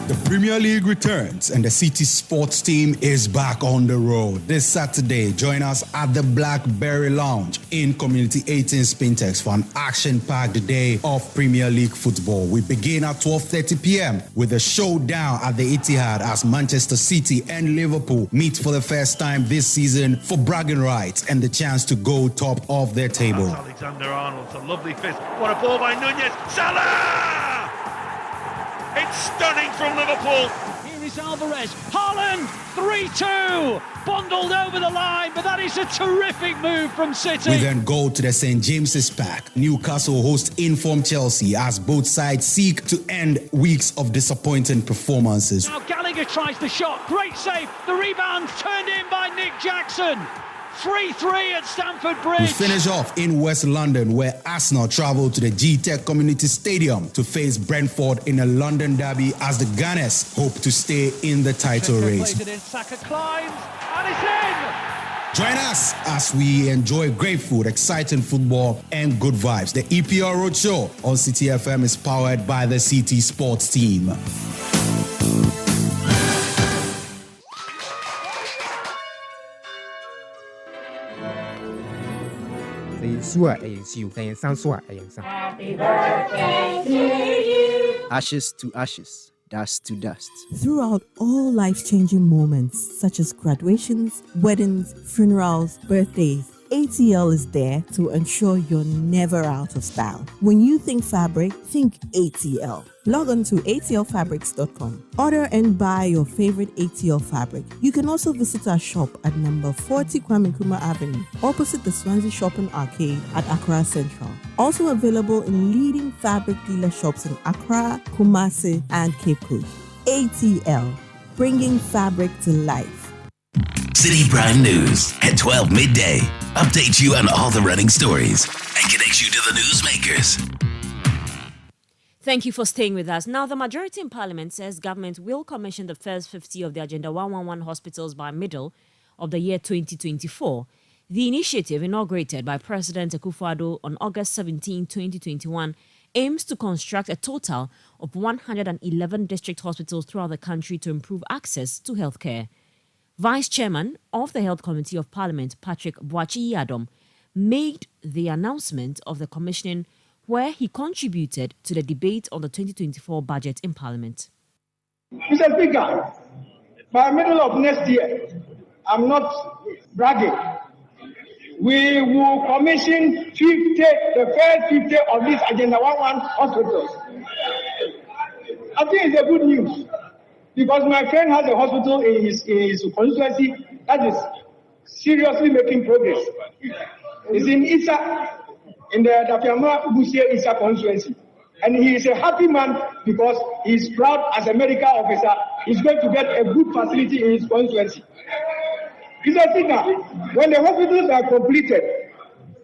The Premier League returns and the Citi sports team is back on the road. This Saturday, join us at the Blackberry Lounge in Community 18 Spintex for an action-packed day of Premier League football. We begin at 12:30 p.m. with a showdown at the Etihad as Manchester City and Liverpool meet for the first time this season for bragging rights and the chance to go top of their table. That's Alexander-Arnold, a lovely fist. What a ball by Nunez. Salah! It's stunning from Liverpool. Here is Alvarez. Haaland, 3-2. Bundled over the line, but that is a terrific move from City. We then go to the St. James's Park. Newcastle host informed Chelsea as both sides seek to end weeks of disappointing performances. Now Gallagher tries the shot. Great save. The rebound turned in by Nick Jackson. 3-3 at Stamford Bridge. We finish off in West London, where Arsenal travel to the G-Tech Community Stadium to face Brentford in a London derby as the Gunners hope to stay in the title race. Saka climbs and it's in. Join us as we enjoy great food, exciting football, and good vibes. The EPL Roadshow on Citi FM is powered by the Citi Sports team. Happy birthday to you. Ashes to ashes, dust to dust. Throughout all life-changing moments such as graduations, weddings, funerals, birthdays, ATL is there to ensure you're never out of style. When you think fabric, think ATL. Log on to atlfabrics.com. Order and buy your favorite ATL fabric. You can also visit our shop at number 40 Kwame Nkrumah Avenue, opposite the Swansea Shopping Arcade at Accra Central. Also available in leading fabric dealer shops in Accra, Kumasi, and Cape Coast. ATL, bringing fabric to life. Citi Prime News at 12 midday. Update you on all the running stories and connect you to the newsmakers. Thank you for staying with us. Now, the majority in Parliament says government will commission the first 50 of the Agenda 111 hospitals by middle of the year 2024. The initiative, inaugurated by President Akufo-Addo on August 17, 2021, aims to construct a total of 111 district hospitals throughout the country to improve access to healthcare. Vice Chairman of the Health Committee of Parliament, Patrick Boachi-Yadom, made the announcement of the commissioning where he contributed to the debate on the 2024 budget in Parliament. Mr. Speaker, by middle of next year, I'm not bragging, we will commission the first 50 of these Agenda 111 hospitals. I think it's a good news because my friend has a hospital in his constituency that is seriously making progress. It's in Isa, in the Dafiama Busia Isa constituency. And he is a happy man because he's proud as a medical officer. He's going to get a good facility in his constituency. When the hospitals are completed,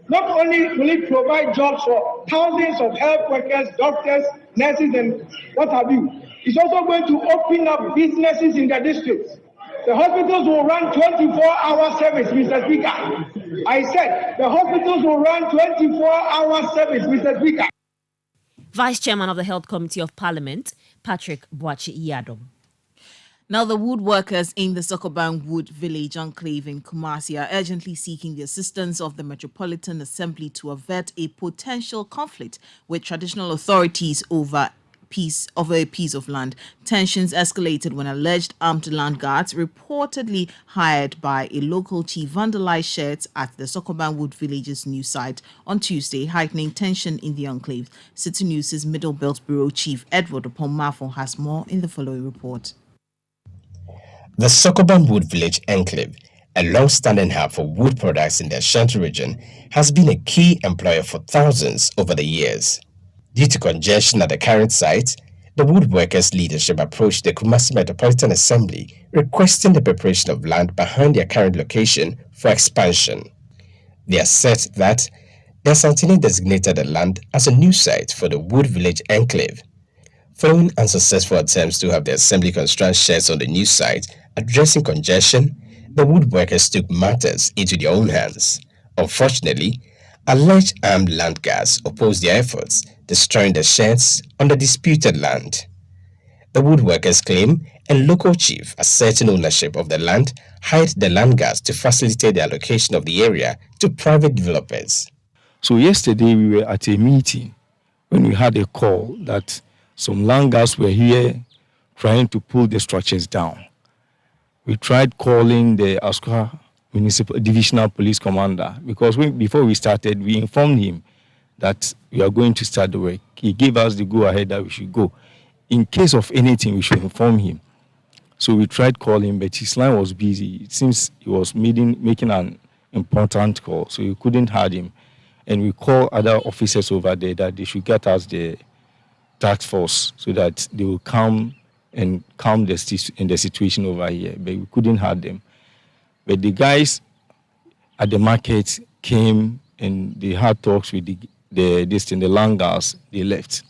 not only will it provide jobs for thousands of health workers, doctors, nurses, and what have you, it's also going to open up businesses in the districts. The hospitals will run 24-hour service, Mr. Speaker. I said the hospitals will run 24-hour service, Mr. Speaker. Vice Chairman of the Health Committee of Parliament, Patrick Boachi Iyadom. Now, the woodworkers in the Sokoban Wood Village Enclave in Kumasi are urgently seeking the assistance of the Metropolitan Assembly to avert a potential conflict with traditional authorities over a piece of land. Tensions escalated when alleged armed land guards, reportedly hired by a local chief, vandalized sheds at the Sokoban Wood Village's new site on Tuesday, heightening tension in the enclave. Citi News' Middle Belt Bureau Chief Edward Opomafo has more in the following report. The Sokoban Wood Village Enclave, a long-standing hub for wood products in the Ashanti region, has been a key employer for thousands over the years. Due to congestion at the current site, the woodworkers' leadership approached the Kumasi Metropolitan Assembly requesting the preparation of land behind their current location for expansion. They assert that the Asantini designated the land as a new site for the Wood Village Enclave. Following unsuccessful attempts to have the assembly construct sheds on the new site, addressing congestion, the woodworkers took matters into their own hands. Unfortunately, alleged armed land guards opposed their efforts, destroying the sheds on the disputed land. The woodworkers claim a local chief asserting ownership of the land hired the land guards to facilitate the allocation of the area to private developers. So yesterday we were at a meeting when we had a call that some land guards were here trying to pull the structures down. We tried calling the Askwa Municipal Divisional Police Commander because before we started, we informed him that we are going to start the work. He gave us the go-ahead that we should go. In case of anything, we should inform him. So we tried calling, but his line was busy. It seems he was making an important call, so we couldn't have him. And we called other officers over there that they should get us the task force so that they will come and calm the situation over here. But we couldn't have them. But the guys at the market came and they had talks with the land guards. They left.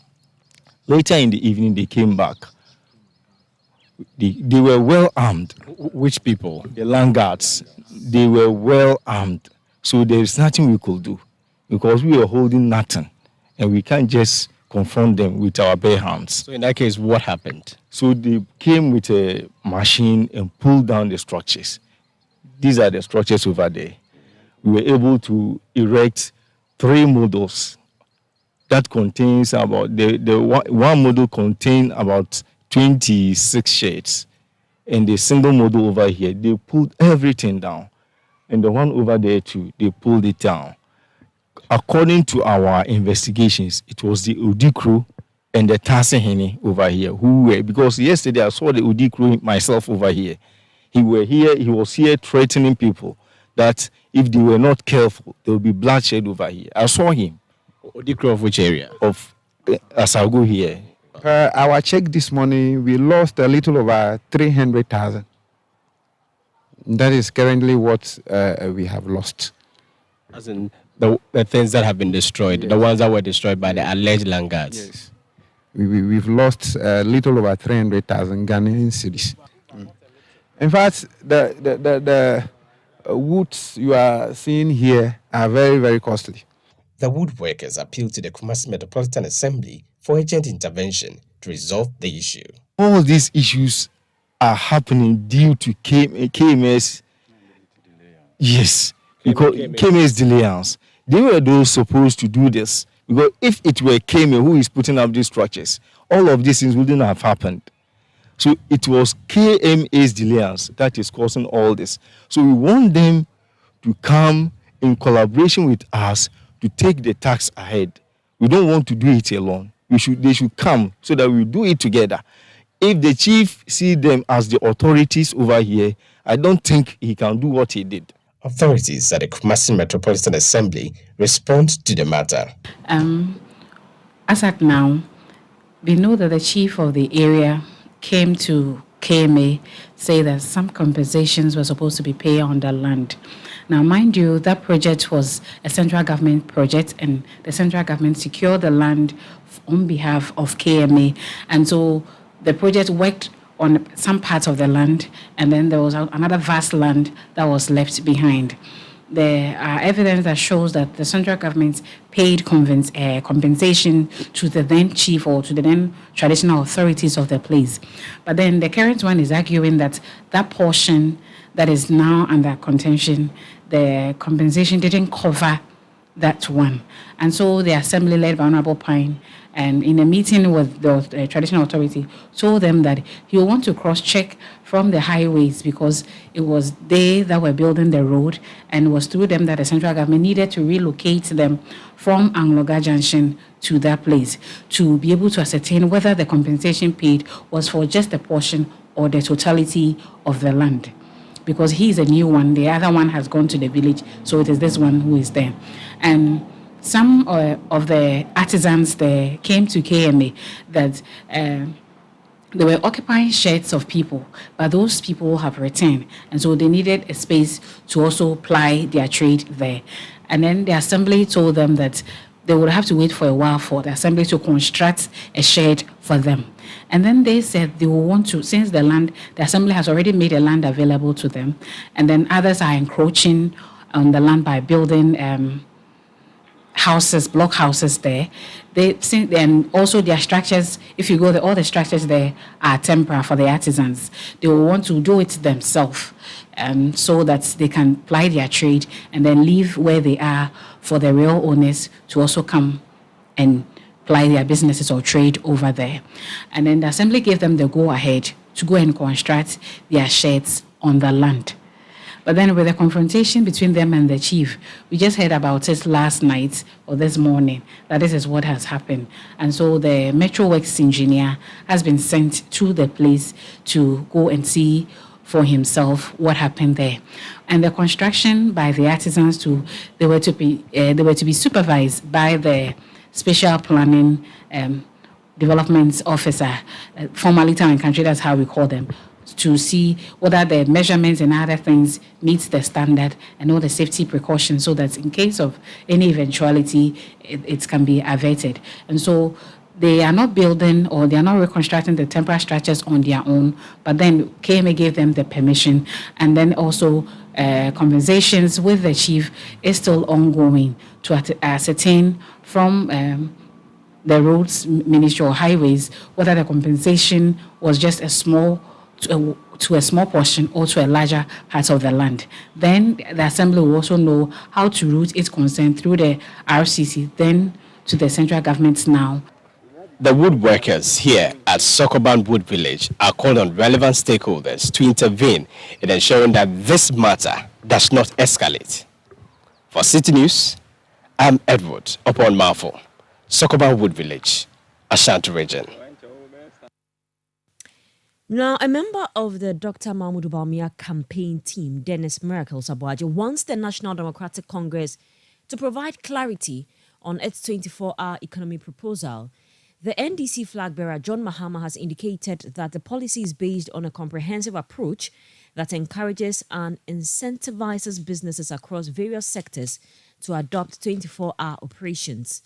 Later in the evening, they came back. They were well armed. Which people? The land guards. They were well armed. So there is nothing we could do because we were holding nothing. And we can't just confront them with our bare hands. So in that case, what happened? So they came with a machine and pulled down the structures. These are the structures over there. We were able to erect 3 modules that contains about, the one module contained about 26 sheds. And the single module over here, they pulled everything down. And the one over there too, they pulled it down. According to our investigations, it was the Udikru and the Tasehene over here who were, because yesterday I saw the Udikru myself over here. He was here threatening people that if they were not careful, there will be bloodshed over here. I saw him. Udikru of which area? Of Asago here. Per our check this morning, we lost a little over 300,000. That is currently what we have lost. As in the things that have been destroyed, yes. The ones that were destroyed by the alleged land guards. Yes. We've lost a little over 300,000 Ghanaian cedis. In fact, the woods you are seeing here are very, very costly. The woodworkers appealed to the Kumasi Metropolitan Assembly for urgent intervention to resolve the issue. All these issues are happening due to KMS. Yes, because KMS delayance. They were those supposed to do this. Because if it were KMS who is putting up these structures, all of these things wouldn't have happened. So it was KMA's delayance that is causing all this. So we want them to come in collaboration with us to take the task ahead. We don't want to do it alone. they should come so that we do it together. If the chief see them as the authorities over here, I don't think he can do what he did. Authorities at the Kumasi Metropolitan Assembly respond to the matter. As at now, we know that the chief of the area came to KMA, say that some compensations were supposed to be paid on the land. Now, mind you, that project was a central government project, and the central government secured the land on behalf of KMA. And so the project worked on some parts of the land, and then there was another vast land that was left behind. There are evidence that shows that the central government paid compensation to the then chief or to the then traditional authorities of the place. But then the current one is arguing that that portion that is now under contention, the compensation didn't cover that one. And so the assembly led by Honorable Pine, and in a meeting with the traditional authority, told them that he will want to cross-check from the highways because it was they that were building the road, and it was through them that the central government needed to relocate them from Angloga Junction to that place to be able to ascertain whether the compensation paid was for just a portion or the totality of the land. Because he's a new one, the other one has gone to the village, so it is this one who is there. And some of the artisans there came to KMA that they were occupying sheds of people, but those people have returned, and so they needed a space to also ply their trade there. And then the assembly told them that they would have to wait for a while for the assembly to construct a shed for them. And then they said they will want to, since the assembly has already made a land available to them, and then others are encroaching on the land by building houses, block houses there. And also their structures, if you go there, all the structures there are temporary for the artisans. They will want to do it themselves so that they can ply their trade and then leave where they are for the real owners to also come and ply their businesses or trade over there. And then the assembly gave them the go-ahead to go and construct their sheds on the land. But then with the confrontation between them and the chief, we just heard about it last night or this morning, that this is what has happened. And so the Metro Works engineer has been sent to the place to go and see for himself what happened there. And the construction by the artisans they were to be supervised by the special planning development officer, formerly town and country, that's how we call them, to see whether the measurements and other things meet the standard and all the safety precautions so that in case of any eventuality, it can be averted. And so they are not building or they are not reconstructing the temporary structures on their own, but then KMA gave them the permission, and then also conversations with the chief is still ongoing to ascertain from the roads ministry or highways whether the compensation was just a small to a small portion or to a larger part of the land. Then the assembly will also know how to route its concern through the RCC, then to the central government now. The woodworkers here at Sokoban Wood Village are called on relevant stakeholders to intervene in ensuring that this matter does not escalate. For Citi News, I'm Edward Upon Marfo, Sokoban Wood Village, Ashanti region. Now, a member of the Dr. Mahmoud Bawumia campaign team, Dennis Miracle Sabuaji, wants the National Democratic Congress to provide clarity on its 24-hour economy proposal. The NDC flag bearer, John Mahama, has indicated that the policy is based on a comprehensive approach that encourages and incentivizes businesses across various sectors to adopt 24-hour operations.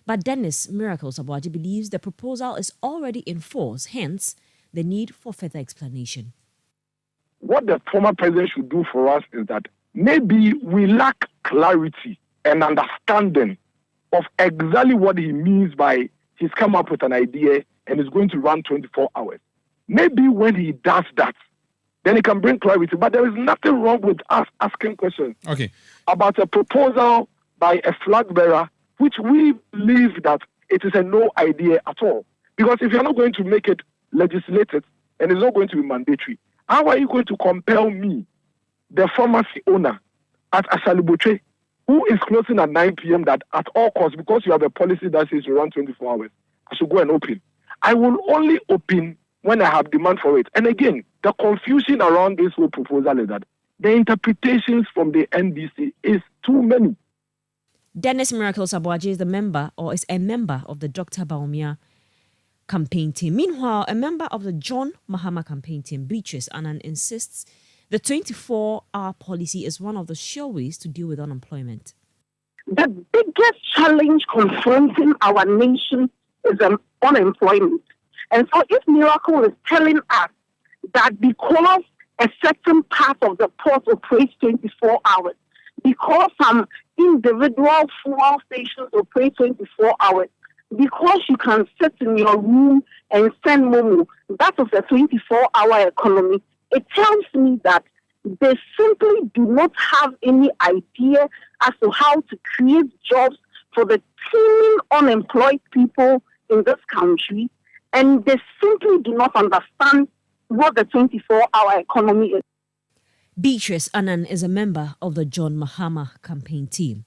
But Dennis Miracle Sabuaji believes the proposal is already in force, hence the need for further explanation. What the former president should do for us is that maybe we lack clarity and understanding of exactly what he means by he's come up with an idea and is going to run 24 hours. Maybe when he does that, then he can bring clarity. But there is nothing wrong with us asking questions about a proposal by a flag bearer, which we believe that it is a no idea at all. Because if you're not going to make it legislated and it's not going to be mandatory, how are you going to compel me, the pharmacy owner at Asaliboche, who is closing at 9 p.m. that at all costs, because you have a policy that says you run 24 hours, I should go and open. I will only open when I have demand for it. And again, the confusion around this whole proposal is that the interpretations from the NDC is too many. Dennis Miracles Abuaji is a member of the Dr. Baumia campaign team. Meanwhile, a member of the John Mahama campaign team, Beatrice Annan, insists the 24-hour policy is one of the sure ways to deal with unemployment. The biggest challenge confronting our nation is unemployment. And so if Miracle is telling us that because a certain part of the port operates 24 hours, because some individual fuel stations operate 24 hours, because you can sit in your room and send Momo, that is a 24-hour economy, it tells me that they simply do not have any idea as to how to create jobs for the teeming unemployed people in this country, and they simply do not understand what the 24-hour economy is. Beatrice Annan is a member of the John Mahama campaign team.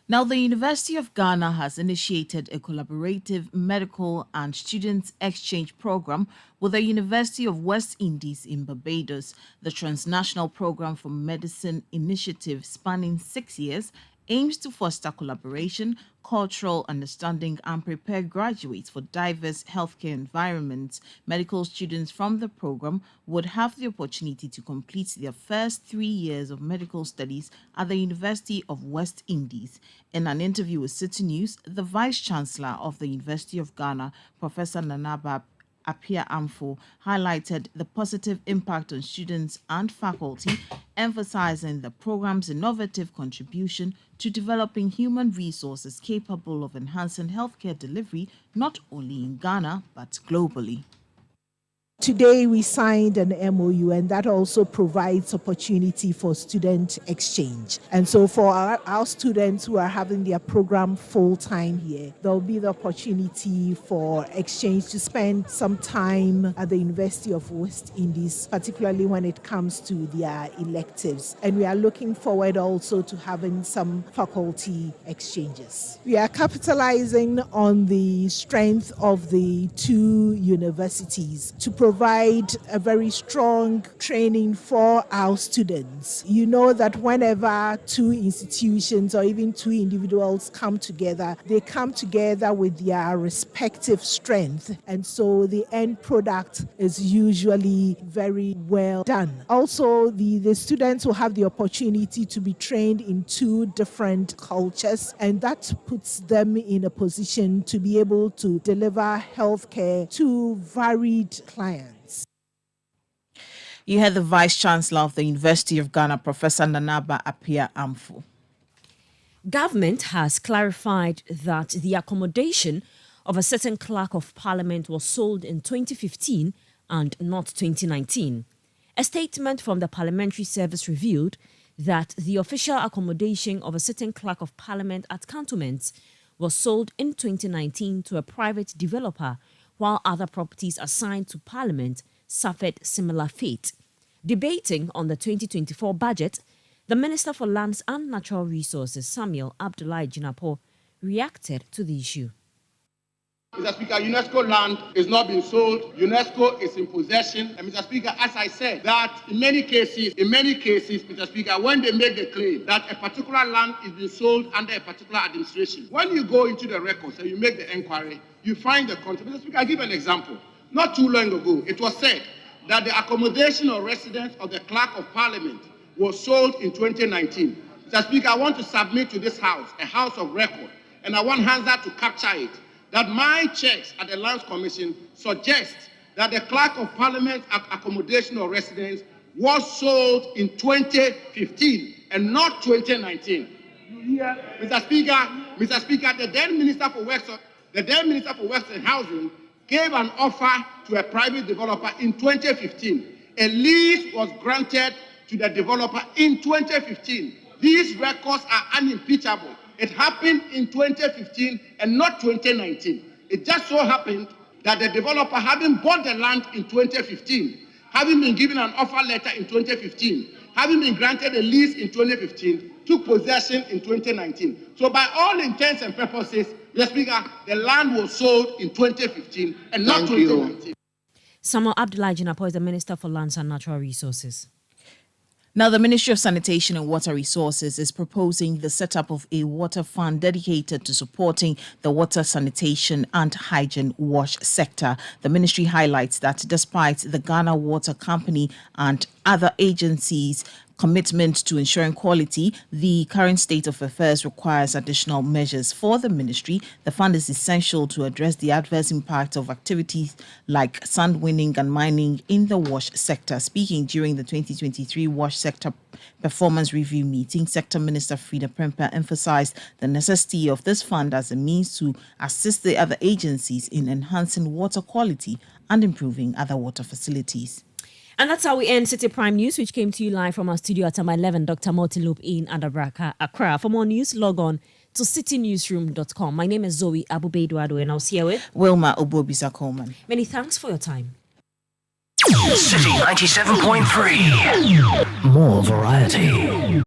Now, the University of Ghana has initiated a collaborative medical and students exchange program with the University of West Indies in Barbados. The transnational program for medicine initiative, spanning 6 years, aims to foster collaboration, cultural understanding, and prepare graduates for diverse healthcare environments. Medical students from the program would have the opportunity to complete their first 3 years of medical studies at the University of West Indies. In an interview with Citi News, the Vice-Chancellor of the University of Ghana, Professor Nanaba Apia Amfo, highlighted the positive impact on students and faculty, emphasizing the program's innovative contribution to developing human resources capable of enhancing healthcare delivery not only in Ghana but globally. Today we signed an MOU, and that also provides opportunity for student exchange. And so for our students who are having their program full-time here, there will be the opportunity for exchange to spend some time at the University of West Indies, particularly when it comes to their electives. And we are looking forward also to having some faculty exchanges. We are capitalizing on the strength of the two universities to provide a very strong training for our students. You know that whenever two institutions or even two individuals come together, they come together with their respective strength, and so the end product is usually very well done. Also, the students will have the opportunity to be trained in two different cultures, and that puts them in a position to be able to deliver healthcare to varied clients. You heard the Vice-Chancellor of the University of Ghana, Professor Nanaba Apia Amfo. Government has clarified that the accommodation of a certain clerk of parliament was sold in 2015 and not 2019. A statement from the Parliamentary Service revealed that the official accommodation of a certain clerk of parliament at cantonments was sold in 2019 to a private developer, while other properties assigned to Parliament suffered similar fate. Debating on the 2024 budget, the Minister for Lands and Natural Resources, Samuel Abdullahi Jinapo, reacted to the issue. Mr. Speaker, UNESCO land is not being sold. UNESCO is in possession. And Mr. Speaker, as I said, that in many cases, Mr. Speaker, when they make the claim that a particular land is being sold under a particular administration, when you go into the records and you make the inquiry, you find the country. Mr. Speaker, I'll give an example. Not too long ago, it was said that the accommodation or residence of the Clerk of Parliament was sold in 2019. Mr. Speaker, I want to submit to this House, a House of record, and I want Hansa to capture it, that my checks at the Lands Commission suggest that the Clerk of Parliament's accommodation or residence was sold in 2015 and not 2019. Mr. Speaker, the then Minister for Works and Housing gave an offer to a private developer in 2015. A lease was granted to the developer in 2015. These records are unimpeachable. It happened in 2015 and not 2019. It just so happened that the developer, having bought the land in 2015, having been given an offer letter in 2015, having been granted a lease in 2015, took possession in 2019. So by all intents and purposes, Mr. Speaker, the land was sold in 2015 and not 2019. Samuel Abdullahi Jinapor is the Minister for Lands and Natural Resources. Now, the Ministry of Sanitation and Water Resources is proposing the setup of a water fund dedicated to supporting the water, sanitation and hygiene wash sector. The ministry highlights that despite the Ghana Water Company and other agencies' commitment to ensuring quality, the current state of affairs requires additional measures. For the ministry, the fund is essential to address the adverse impact of activities like sand winning and mining in the wash sector. Speaking during the 2023 wash sector performance review meeting, Sector Minister Frida Prempeh emphasized the necessity of this fund as a means to assist the other agencies in enhancing water quality and improving other water facilities. And that's how we end Citi Prime News, which came to you live from our studio at 11 Dr. Mortiloop in Adabraka, Accra. For more news, log on to citinewsroom.com. My name is Zoe Abubeduado, and I'll see you with Wilma Obobisa Coleman. Many thanks for your time. Citi 97.3. More variety.